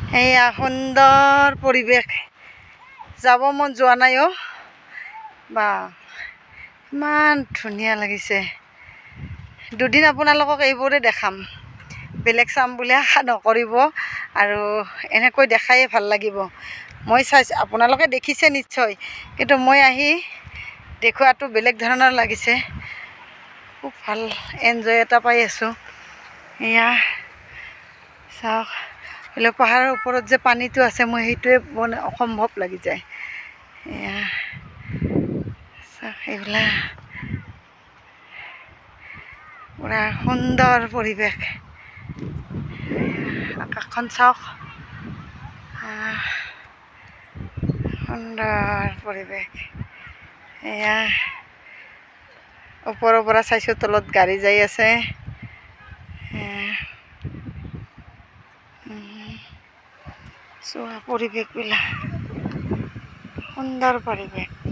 এয়া সুন্দৰ পৰিৱেশ, যাব মন যোৱা নাই অ' বা ইমান ধুনীয়া লাগিছে। দুদিন আপোনালোকক এইবোৰে দেখাম, বেলেগ চাম বুলি আশা নকৰিব, আৰু এনেকৈ দেখায়ে ভাল লাগিব। মই চাইছোঁ, আপোনালোকে দেখিছে নিশ্চয়, কিন্তু মই আহি দেখুৱাটো বেলেগ ধৰণৰ লাগিছে। খুব ভাল এনজয় এটা পাই আছোঁ। এয়া চাওক, বোলে পাহাৰৰ ওপৰত যে পানীটো আছে, মই সেইটোৱে মানে অসম্ভৱ লাগি যায়। এয়া চাওক, এইবিলাক পুৰা সুন্দৰ পৰিৱেশ। আকাশখন চাওক, সুন্দৰ পৰিৱেশ। এয়া ওপৰৰ পৰা চাইছোঁ, তলত গাড়ী যাই আছে। চোৱা পৰিৱেশবিলাক, সুন্দৰ পৰিৱেশ।